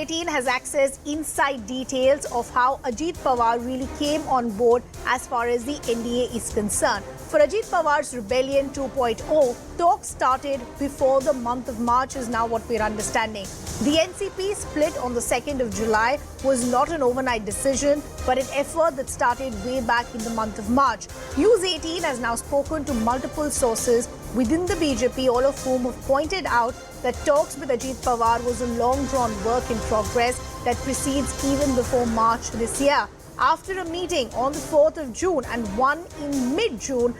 News18 has accessed inside details of how Ajit Pawar really came on board as far as the NDA is concerned. For Ajit Pawar's Rebellion 2.0, talks started before the month of March is now what we're understanding. The NCP split on the 2nd of July was not an overnight decision, but an effort that started way back in the month of March. News18 has now spoken to multiple sources within the BJP, all of whom have pointed out that talks with Ajit Pawar was a long-drawn work in progress that precedes even before March this year. After a meeting on the 4th of June and one in mid-June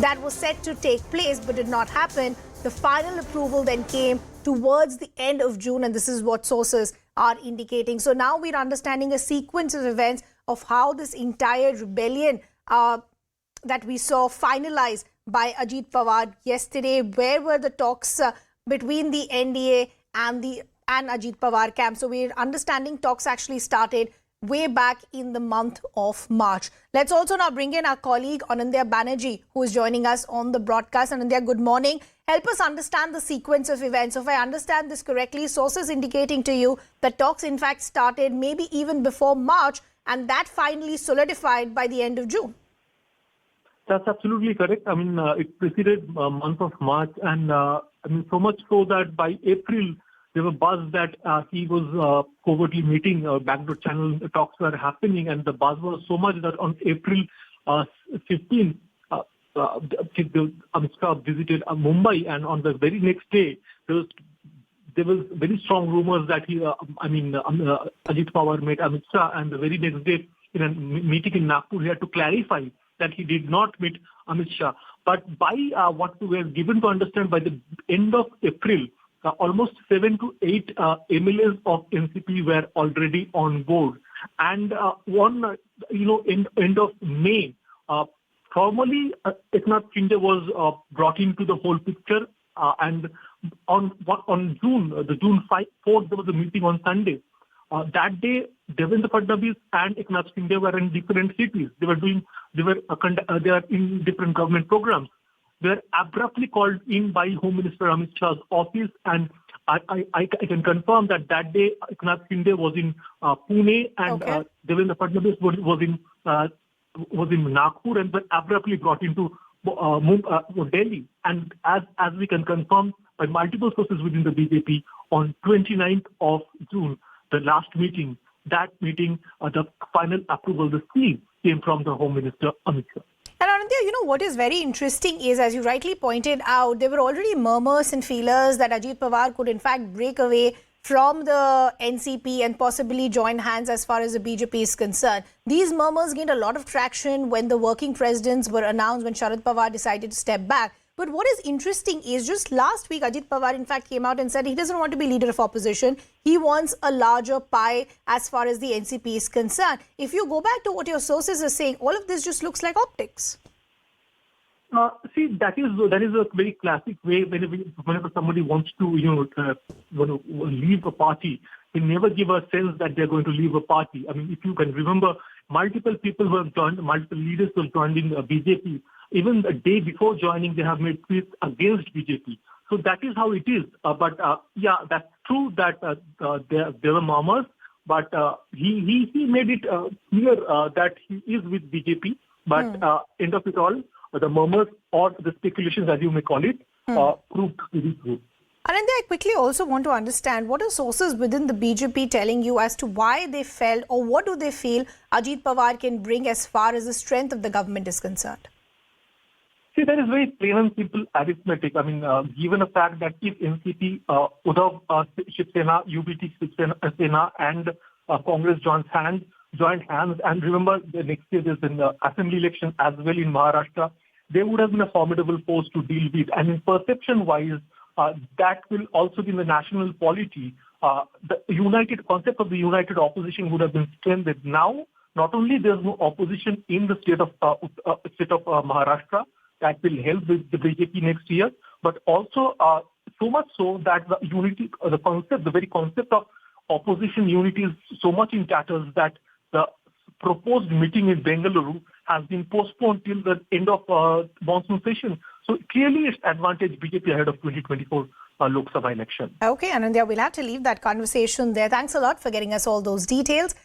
that was set to take place but did not happen, the final approval then came towards the end of June, and this is what sources are indicating. So now we're understanding a sequence of events of how this entire rebellion that we saw finalized by Ajit Pawar yesterday. Where were the talks between the NDA and Ajit Pawar camp? So we're understanding talks actually started way back in the month of March. Let's also now bring in our colleague Anandya Banerjee, who is joining us on the broadcast. Anandya, good morning. Help us understand the sequence of events. So if I understand this correctly, sources indicating to you that talks in fact started maybe even before March, and that finally solidified by the end of June. That's absolutely correct. I mean, it preceded month of March, and I mean, so much so that by April, there were buzz that he was covertly meeting, backdoor channel talks were happening, and the buzz was so much that on April 15, Amit Shah visited Mumbai, and on the very next day, there was very strong rumors that Ajit Pawar met Amit Shah, and the very next day, in a meeting in Nagpur, he had to clarify that he did not meet Amit Shah. But by what we were given to understand, by the end of April, almost 7 to 8 MLAs of NCP were already on board. And end of May, formally, Eknath Shinde was brought into the whole picture. And on June, the June 4th, there was a meeting on Sunday. That day, Devendra Fadnavis and Eknath Shinde were in different cities. They are in different government programs. They were abruptly called in by Home Minister Amit Shah's office, and I can confirm that day Eknath Shinde was in Pune, and Devendra Fadnavis was in Nagpur, and were abruptly brought into Delhi. And as we can confirm by multiple sources within the BJP, on 29th of June, the last meeting, the final approval, the seal came from the Home Minister Amit Shah. And Anandya, what is very interesting is, as you rightly pointed out, there were already murmurs and feelers that Ajit Pawar could in fact break away from the NCP and possibly join hands as far as the BJP is concerned. These murmurs gained a lot of traction when the working presidents were announced, when Sharad Pawar decided to step back. But what is interesting is just last week, Ajit Pawar in fact came out and said he doesn't want to be leader of opposition. He wants a larger pie as far as the NCP is concerned. If you go back to what your sources are saying, all of this just looks like optics. See, that is a very classic way whenever somebody wants to leave a party, they never give a sense that they're going to leave a party. I mean, if you can remember, multiple people who have joined, multiple leaders who have joined in BJP. Even the day before joining, they have made tweets against BJP. So that is how it is. But that's true that there were murmurs, but he made it clear that he is with BJP. But end of it all, the murmurs or the speculations, as you may call it, proved to be true. Anandya, I quickly also want to understand, what are sources within the BJP telling you as to why they felt, or what do they feel Ajit Pawar can bring as far as the strength of the government is concerned? See, there is very plain and simple arithmetic. I mean, given the fact that if NCP, Uddhav Shiv Sena, UBT Shiv Sena, and Congress joined hands, and remember the next year there's an assembly election as well in Maharashtra, they would have been a formidable force to deal with. And in perception-wise, that will also be in the national polity. The united concept of the united opposition would have been strengthened. Now, not only there's no opposition in the state of Maharashtra, that will help with the BJP next year, but also so much so that the unity, the very concept of opposition unity is so much in tatters that the proposed meeting in Bengaluru has been postponed till the end of monsoon session. So clearly it's advantage BJP ahead of 2024 Lok Sabha election. Okay, Anandya, we'll have to leave that conversation there. Thanks a lot for getting us all those details.